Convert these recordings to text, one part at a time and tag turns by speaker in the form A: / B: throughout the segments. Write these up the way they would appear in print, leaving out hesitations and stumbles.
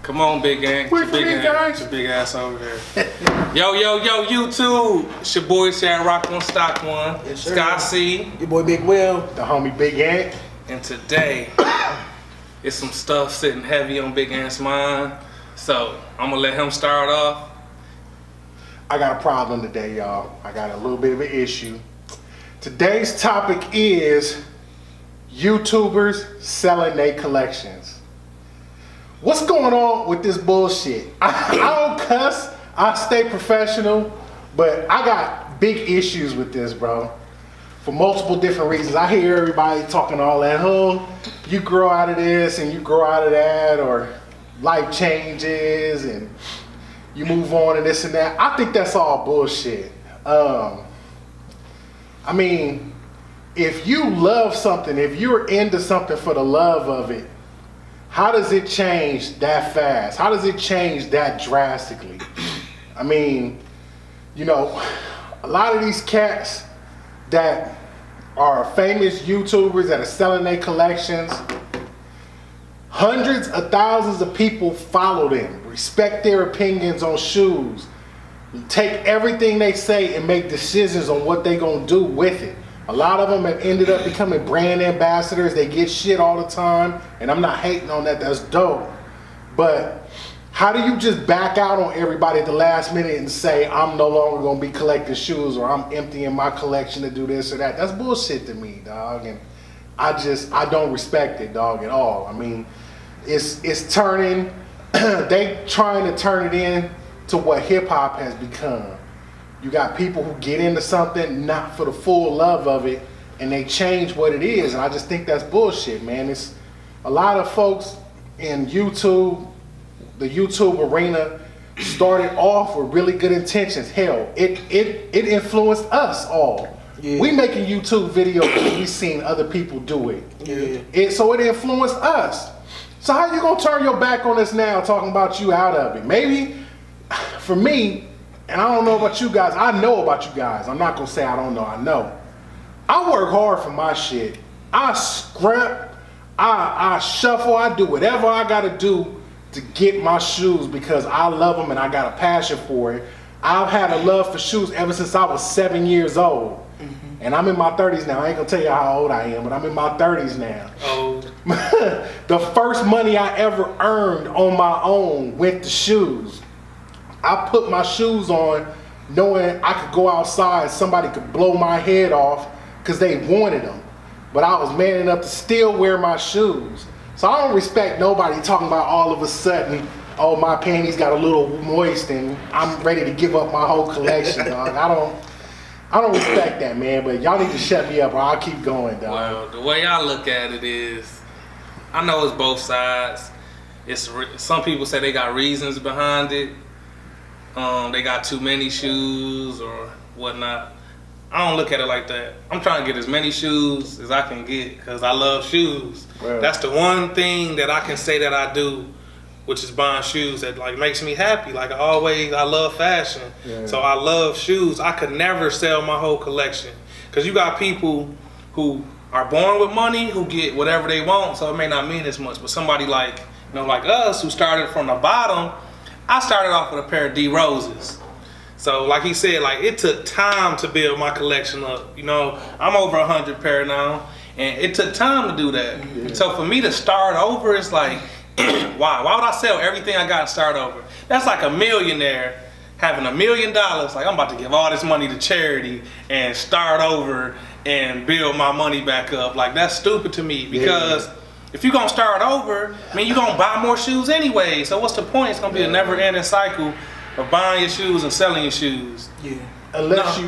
A: Come on, big gang. It's your big ass over there. Yo, YouTube. It's your boy Shad Rock on Stock One.
B: Yes, sir.
A: Scott C.
B: Your boy Big Will.
C: The homie Big Ant.
A: And today, it's some stuff sitting heavy on Big Ant's mind. So, I'm going to let him start off.
C: I got a problem today, y'all. I got a little bit of an issue. Today's topic is YouTubers selling their collections. What's going on with this bullshit? I don't cuss, I stay professional, but I got big issues with this, bro. For multiple different reasons. I hear everybody talking all that, oh, you grow out of this and you grow out of that, or life changes and you move on and this and that. I think that's all bullshit. I mean, if you love something, if you're into something for the love of it, how does it change that fast? How does it change that drastically? I mean, you know, a lot of these cats that are famous YouTubers that are selling their collections, hundreds of thousands of people follow them, respect their opinions on shoes, take everything they say and make decisions on what they're gonna do with it. A lot of them have ended up becoming brand ambassadors. They get shit all the time, and I'm not hating on that, that's dope. But how do you just back out on everybody at the last minute and say, I'm no longer gonna be collecting shoes, or I'm emptying my collection to do this or that? That's bullshit to me, dog. And I don't respect it, dog, at all. I mean, it's turning, they trying to turn it in to what hip hop has become. You got people who get into something not for the full love of it, and they change what it is, and I just think that's bullshit, man. It's a lot of folks in YouTube, the YouTube arena, started off with really good intentions. Hell, it influenced us all. Yeah. We making YouTube videos because we seen other people do it. Yeah. So it influenced us. So how you gonna turn your back on us now, talking about you out of it? Maybe, for me, and I don't know about you guys, I know about you guys. I'm not gonna say I don't know, I know. I work hard for my shit. I scrap, I shuffle, I do whatever I gotta do to get my shoes because I love them and I got a passion for it. I've had a love for shoes ever since I was 7 years old. Mm-hmm. And I'm in my 30s now. I ain't gonna tell you how old I am, but I'm in my 30s now.
A: Old.
C: The first money I ever earned on my own went to shoes. I put my shoes on knowing I could go outside, somebody could blow my head off because they wanted them. But I was man enough to still wear my shoes. So I don't respect nobody talking about all of a sudden, oh, my panties got a little moist and I'm ready to give up my whole collection, dog. I don't respect that, man, but y'all need to shut me up or I'll keep going, dog.
A: Well, the way I look at it is, I know it's both sides. Some people say they got reasons behind it. They got too many shoes or whatnot. I don't look at it like that. I'm trying to get as many shoes as I can get because I love shoes. Well, that's the one thing that I can say that I do, which is buying shoes that like makes me happy. Like I love fashion. Yeah. So I love shoes. I could never sell my whole collection because you got people who are born with money who get whatever they want, so it may not mean as much. But somebody like, like us who started from the bottom, I started off with a pair of D Roses. So like he said, like it took time to build my collection up. I'm over 100 pair now, and it took time to do that. Yeah. So for me to start over, it's like, why? Why would I sell everything I got and start over? That's like a millionaire having $1 million. Like I'm about to give all this money to charity and start over and build my money back up. Like that's stupid to me because if you're gonna start over, I mean, you're gonna buy more shoes anyway. So what's the point? It's gonna be a never-ending cycle of buying your shoes and selling your shoes.
C: Yeah. Unless you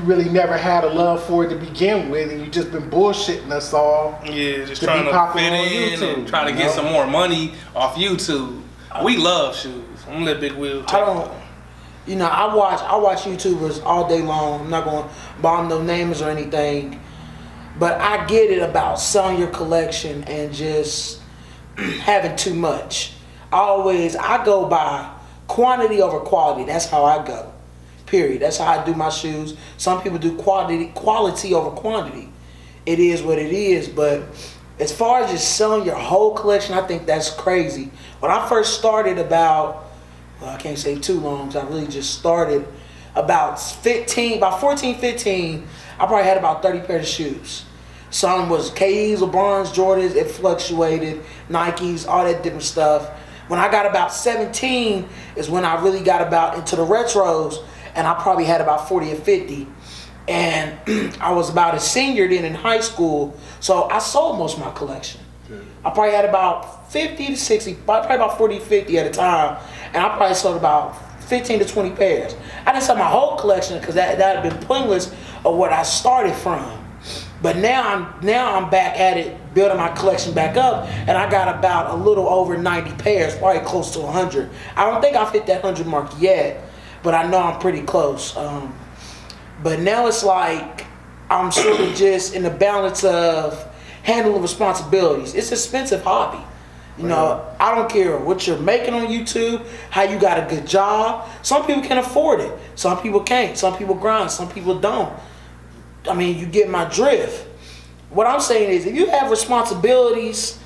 C: really never had a love for it to begin with, and you just been bullshitting us all.
A: Yeah, just trying to fit in and try to get some more money off YouTube. We love shoes. I'm gonna let Big Will talk.
B: I watch YouTubers all day long. I'm not gonna bomb no names or anything. But I get it about selling your collection and just having too much. I go by quantity over quality. That's how I go. Period. That's how I do my shoes. Some people do quality over quantity. It is what it is, but As far as just selling your whole collection, I think that's crazy. When I first started about, well, I can't say too long, because I really just started about 14, 15, I probably had about 30 pairs of shoes. Some was KEs, LeBrons, Jordans, it fluctuated, Nikes, all that different stuff. When I got about 17 is when I really got about into the retros, and I probably had about 40 or 50. And I was about a senior then in high school, so I sold most of my collection. I probably had about 50 to 60, probably about 40 to 50 at a time, and I probably sold about 15 to 20 pairs. I didn't sell my whole collection because that had been pointless of what I started from. But now I'm back at it, building my collection back up, and I got about a little over 90 pairs, probably close to 100. I don't think I've hit that 100 mark yet, but I know I'm pretty close. But now it's like I'm sort of just in the balance of handling responsibilities. It's an expensive hobby. You know, I don't care what you're making on YouTube, how you got a good job. Some people can afford it. Some people can't. Some people grind. Some people don't. I mean, you get my drift. What I'm saying is, if you have responsibilities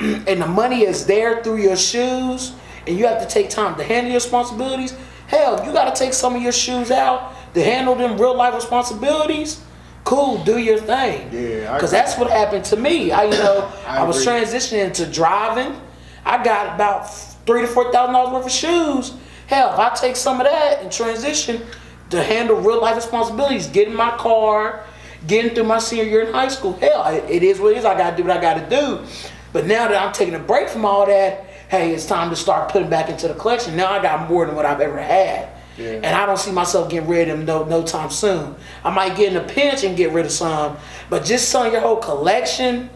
B: and the money is there through your shoes, and you have to take time to handle your responsibilities, hell, you got to take some of your shoes out to handle them real life responsibilities. Cool, do your thing. Yeah, because that's what happened to me. I was transitioning to driving. I got about $3,000 to $4,000 worth of shoes. Hell, if I take some of that and transition to handle real life responsibilities, get in my car, getting through my senior year in high school, hell, it is what it is. I got to do what I got to do. But now that I'm taking a break from all that, hey, it's time to start putting back into the collection. Now I got more than what I've ever had. Yeah. And I don't see myself getting rid of them no time soon. I might get in a pinch and get rid of some, but just selling your whole collection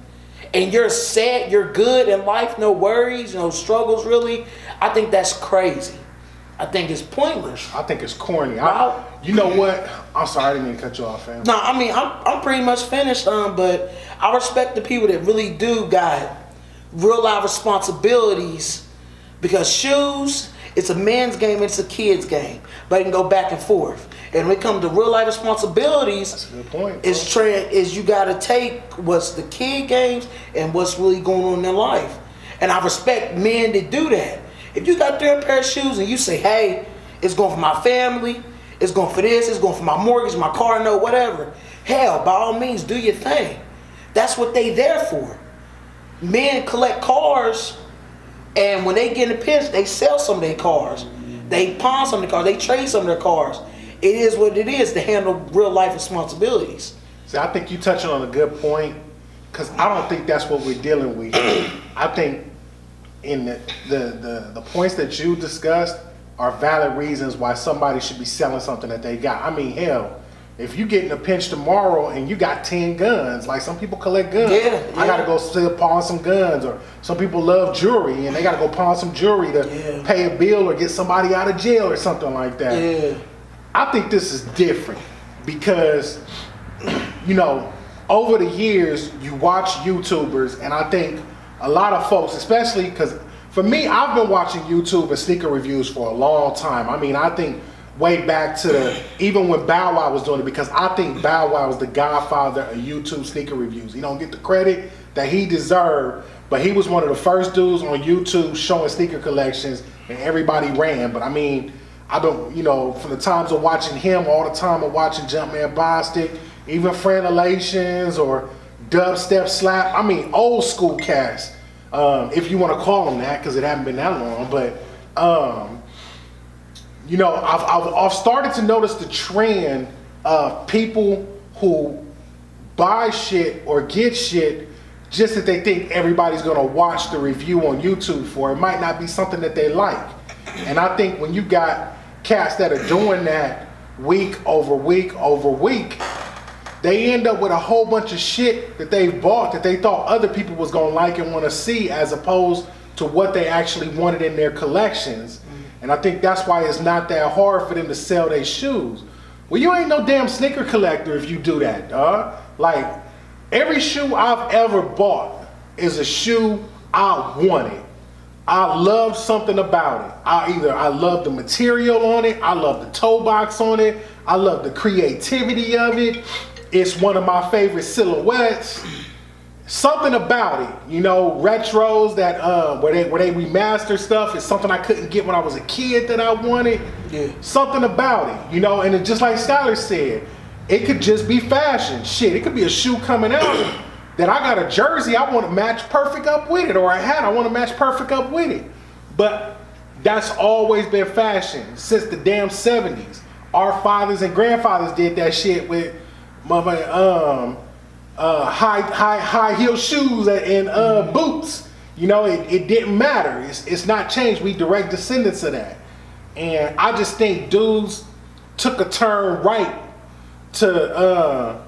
B: and you're set, you're good in life, no worries, no struggles really, I think that's crazy. I think it's pointless.
C: I think it's corny. You know what? I'm sorry, I didn't mean to cut you off, fam.
B: No, I mean, I'm pretty much finished, but I respect the people that really do got real life responsibilities, because shoes, it's a man's game, it's a kid's game, but it can go back and forth. And when it comes to real life responsibilities,
C: that's a good point.
B: Is you got to take what's the kid games and what's really going on in their life. And I respect men that do that. If you got 3 pair of shoes and you say, hey, it's going for my family, it's going for this, it's going for my mortgage, my car note, whatever. Hell, by all means, do your thing. That's what they there for. Men collect cars, and when they get in a pinch, they sell some of their cars. They pawn some of their cars. They trade some of their cars. It is what it is to handle real life responsibilities.
C: See, I think you're touching on a good point, because I don't think that's what we're dealing with. I think in the points that you discussed are valid reasons why somebody should be selling something that they got. I mean, hell, if you get in a pinch tomorrow and you got 10 guns, like some people collect guns, I gotta go pawn some guns, or some people love jewelry and they gotta go pawn some jewelry to pay a bill or get somebody out of jail or something like that. Yeah. I think this is different because, you know, over the years you watch YouTubers, and I think a lot of folks, especially because for me, I've been watching YouTube and sneaker reviews for a long time. I mean, I think way back to even when Bow Wow was doing it, because I think Bow Wow was the godfather of YouTube sneaker reviews. He don't get the credit that he deserved, but he was one of the first dudes on YouTube showing sneaker collections, and everybody ran. But I mean, I've been, you know, from the times of watching him, all the time of watching Jumpman Bostic, even Franelations or Dubstep Slap. I mean, old school cast, if you want to call them that, because it hasn't been that long. But you know, I've started to notice the trend of people who buy shit or get shit just that they think everybody's gonna watch the review on YouTube for. It might not be something that they like. And I think when you got cats that are doing that week over week over week, they end up with a whole bunch of shit that they've bought that they thought other people was gonna like and wanna see, as opposed to what they actually wanted in their collections. And I think that's why it's not that hard for them to sell their shoes. Well, you ain't no damn sneaker collector if you do that, dog. Like, every shoe I've ever bought is a shoe I wanted. I love something about it. I love the material on it. I love the toe box on it. I love the creativity of it. It's one of my favorite silhouettes. something about it, you know, retros that where they remaster stuff is something I couldn't get when I was a kid that I wanted.
B: Yeah.
C: Something about it, you know, and it, just like Skylar said, it could just be fashion. Shit, it could be a shoe coming out that I got a jersey I want to match perfect up with it, or a hat I want to match perfect up with it. But that's always been fashion since the damn 70s. Our fathers and grandfathers did that shit with high heel shoes and boots. You know, it didn't matter. It's not changed. We direct descendants of that. And I just think dudes took a turn right to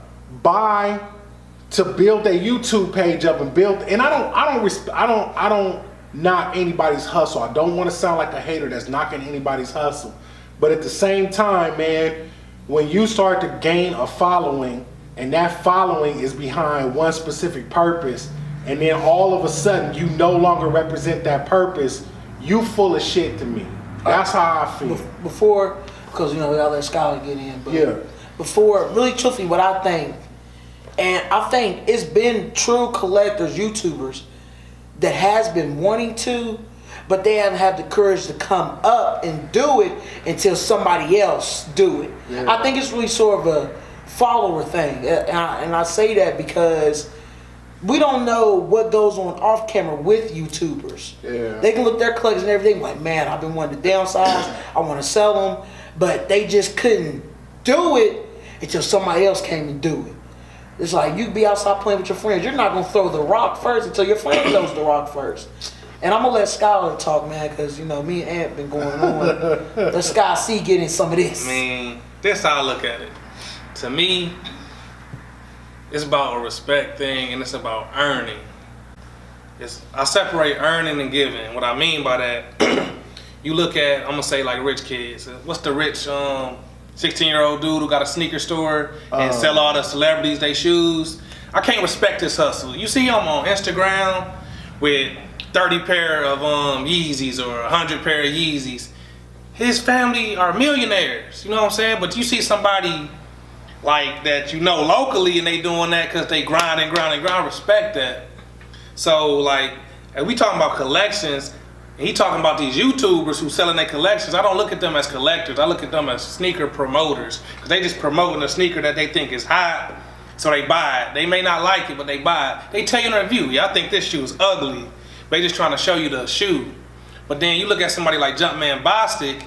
C: build a YouTube page up and build. And I don't knock anybody's hustle. I don't want to sound like a hater that's knocking anybody's hustle. But at the same time, man, when you start to gain a following, and that following is behind one specific purpose, and then all of a sudden you no longer represent that purpose, you full of shit to me. That's how I feel.
B: Before, because you know we all let Skylar get in, but
C: Yeah.
B: before, really truthfully, what I think, and I think it's been true collectors, YouTubers, that has been wanting to, but they haven't had the courage to come up and do it until somebody else do it.
C: Yeah.
B: I think it's really sort of a follower thing, and I say that because we don't know what goes on off camera with YouTubers.
C: Yeah.
B: They can look at their collections and everything like, man, I've been wanting to downsize, I want to sell them, but they just couldn't do it until somebody else came and do it. It's like you be outside playing with your friends. You're not gonna throw the rock first until your friend throws the rock first. And I'm gonna let Skylar talk, man, because you know me and Ant been going on. Let Sky C get in some of this.
A: I mean, this how I look at it. To me, it's about a respect thing and it's about earning. I separate earning and giving. What I mean by that, you look at, I'm gonna say like rich kids. What's the rich 16-year-old dude who got a sneaker store and sell all the celebrities they shoes? I can't respect his hustle. You see him on Instagram with 30 pair of Yeezys or 100 pair of Yeezys. His family are millionaires, you know what I'm saying? But you see somebody like that, you know, locally, and they doing that because they grind and grind and grind. Respect that. So like, if we talking about collections, and he talking about these YouTubers who selling their collections, I don't look at them as collectors. I look at them as sneaker promoters, because they just promoting a sneaker that they think is hot, so they buy it. They may not like it, but they buy it. They tell you in a review, yeah, I think this shoe is ugly. They just trying to show you the shoe. But then you look at somebody like Jumpman Bostic,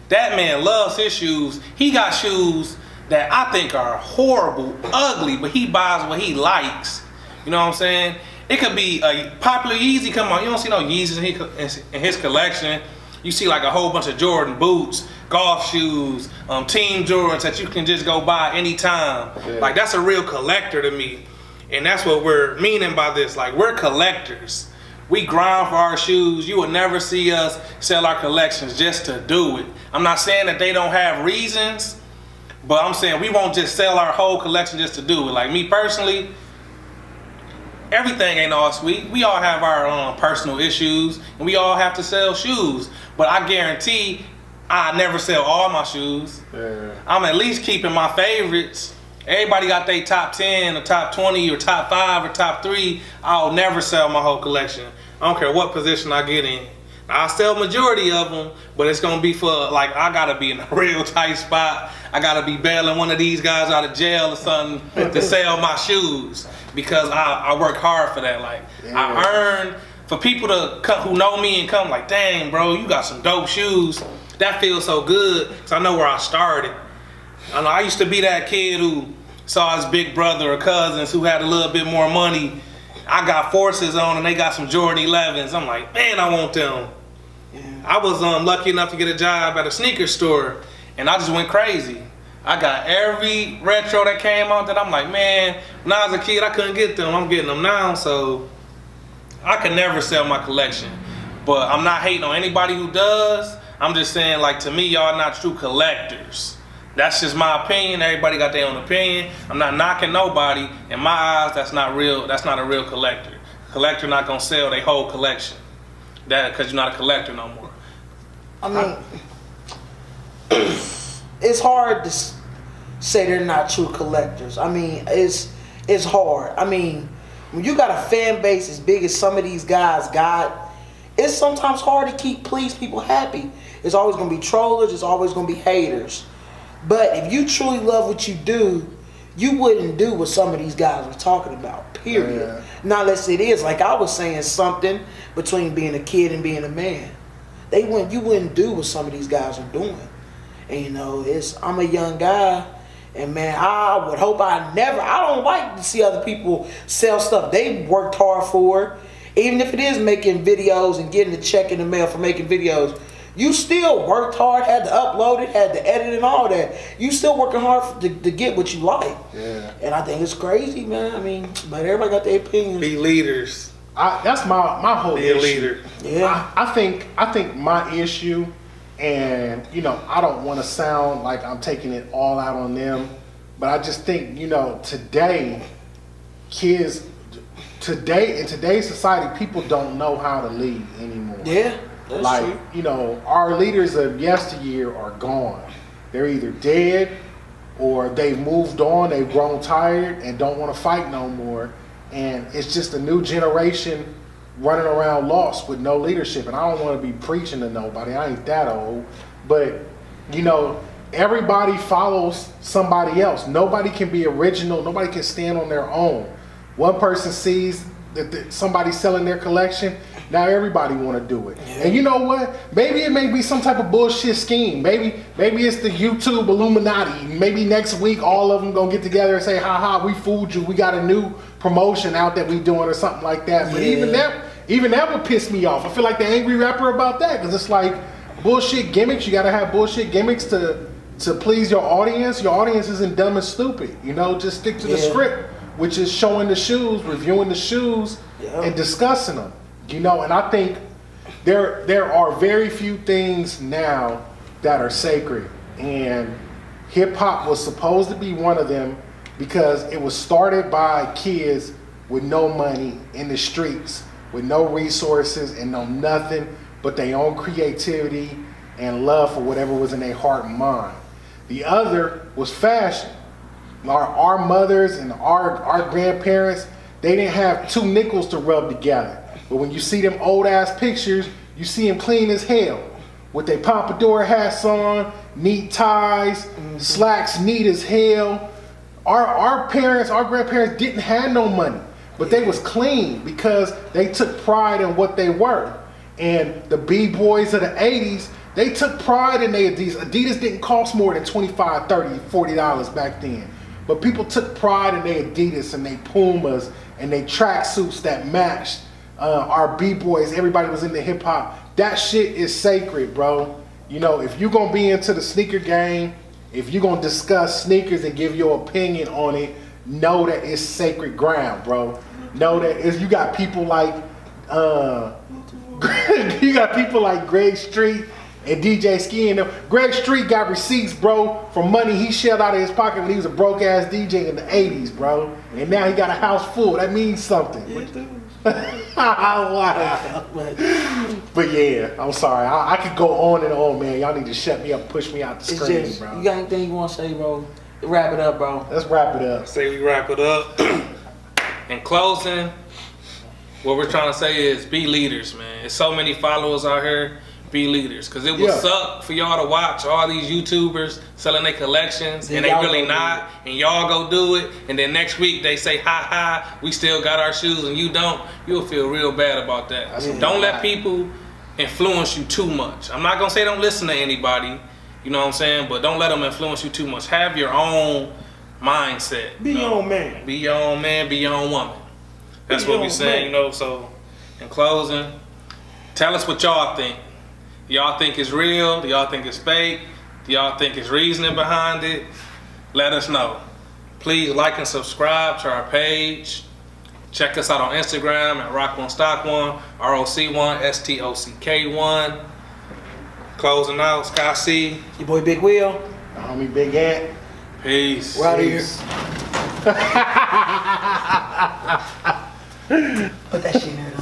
A: that man loves his shoes. He got shoes that I think are horrible, ugly, but he buys what he likes. You know what I'm saying? It could be a popular Yeezy come on. You don't see no Yeezys in his collection. You see like a whole bunch of Jordan boots, golf shoes, Team Jordans that you can just go buy anytime. Yeah. Like that's a real collector to me. And that's what we're meaning by this. Like we're collectors. We grind for our shoes. You will never see us sell our collections just to do it. I'm not saying that they don't have reasons, but I'm saying we won't just sell our whole collection just to do it. Like me personally, everything ain't all sweet. We all have our personal issues, and we all have to sell shoes. But I guarantee I never sell all my shoes. Yeah. I'm at least keeping my favorites. Everybody got their top 10 or top 20 or top 5 or top 3. I'll never sell my whole collection. I don't care what position I get in. I'll sell majority of them, but it's gonna be for, like, I gotta be in a real tight spot. I gotta be bailing one of these guys out of jail or something to sell my shoes, because I work hard for that. Like, yeah. I earn for people to come, who know me and come like, dang, bro, you got some dope shoes. That feels so good, because I know where I started. I know I used to be that kid who saw his big brother or cousins who had a little bit more money. I got Forces on and they got some Jordan 11s. I'm like, man, I want them. Yeah. I was lucky enough to get a job at a sneaker store, and I just went crazy. I got every retro that came out that I'm like, man, when I was a kid, I couldn't get them. I'm getting them now, so I could never sell my collection. But I'm not hating on anybody who does. I'm just saying, like, to me, y'all not true collectors. That's just my opinion. Everybody got their own opinion. I'm not knocking nobody. In my eyes, that's not real. That's not a real collector. Collector not gonna sell their whole collection. That because you're not a collector no more.
B: I mean, it's hard to say they're not true collectors. I mean, it's hard. I mean, when you got a fan base as big as some of these guys got, it's sometimes hard to please people happy. It's always gonna be trollers. It's always gonna be haters. But if you truly love what you do, you wouldn't do what some of these guys are talking about. Period.
C: Yeah.
B: Not unless it is like I was saying, something between being a kid and being a man. You wouldn't do what some of these guys are doing. And you know, I'm a young guy, and man, I would hope I don't like to see other people sell stuff they worked hard for. Even if it is making videos and getting the check in the mail for making videos, you still worked hard, had to upload it, had to edit and all that. You still working hard to get what you like.
C: Yeah.
B: And I think it's crazy, man. I mean, but everybody got their opinions.
A: Be leaders.
C: That's my whole
A: Be a
C: issue.
A: leader.
B: Yeah.
C: I think my issue, and you know, I don't want to sound like I'm taking it all out on them, but I just think, you know, today in today's society, people don't know how to lead anymore.
B: Yeah, that's
C: like,
B: true.
C: you know, our leaders of yesteryear are gone. They're either dead or they moved on, they've grown tired and don't want to fight no more. And it's just a new generation running around lost with no leadership. And I don't want to be preaching to nobody. I ain't that old. But, you know, everybody follows somebody else. Nobody can be original. Nobody can stand on their own. One person sees that somebody's selling their collection. Now everybody want to do it.
B: Yeah.
C: And you know what? Maybe it may be some type of bullshit scheme. Maybe it's the YouTube Illuminati. Maybe next week all of them gonna get together and say, "Ha ha, we fooled you. We got a new promotion out that we doing," or something like that. But
B: Yeah.
C: even that would piss me off. I feel like the angry rapper about that, because it's like bullshit gimmicks. You gotta have bullshit gimmicks to please your audience. Your audience isn't dumb and stupid. You know, just stick to the
B: Yeah.
C: script, which is showing the shoes, reviewing the shoes,
B: Yeah.
C: and discussing them. You know, and I think there are very few things now that are sacred, and hip hop was supposed to be one of them, because it was started by kids with no money in the streets, with no resources and no nothing but their own creativity and love for whatever was in their heart and mind. The other was fashion. Our mothers and our grandparents, they didn't have 2 nickels to rub together. But when you see them old ass pictures, you see them clean as hell, with their pompadour hats on, neat ties, slacks neat as hell. Our grandparents didn't have no money, but they was clean because they took pride in what they were. And the B-boys of the 80s, they took pride in their Adidas. Adidas didn't cost more than $25, $30, $40 back then. But people took pride in their Adidas and their Pumas and their tracksuits that matched. Our B-boys, everybody was into hip hop. That shit is sacred, bro. You know, if you're gonna be into the sneaker game, if you're gonna discuss sneakers and give your opinion on it, know that it's sacred ground, bro. Know that you got people like Greg Street and DJ Ski and them. Greg Street got receipts, bro, from money he shelled out of his pocket when he was a broke ass DJ in the 80s, bro. And now he got a house full. That means something. But yeah, I'm sorry. I could go on and on, man. Y'all need to shut me up, push me out the screen, bro.
B: You got anything you want to say, bro? Wrap it up, bro.
C: Let's wrap it up.
A: Say we wrap it up. In closing, what we're trying to say is be leaders, man. There's so many followers out here. Be leaders, because it would suck for y'all to watch all these YouTubers selling their collections and they really not, and y'all go do it, and then next week they say, "Ha ha, we still got our shoes and you don't." You'll feel real bad about that. Don't let people influence you too much. I'm not gonna say don't listen to anybody, you know what I'm saying, but don't let them influence you too much. Have your own mindset.
B: Be your own man.
A: Be your own man. Be your own woman. That's what we're saying, you know. So, in closing, tell us what y'all think. Do y'all think it's real? Do y'all think it's fake? Do y'all think it's reasoning behind it? Let us know. Please like and subscribe to our page. Check us out on Instagram at Rock1Stock1, ROC1, STOCK1. Closing out, Sky C.
B: Your boy Big Wheel.
C: My homie Big Ant.
A: Peace.
B: We're out of here. Put that shit in there.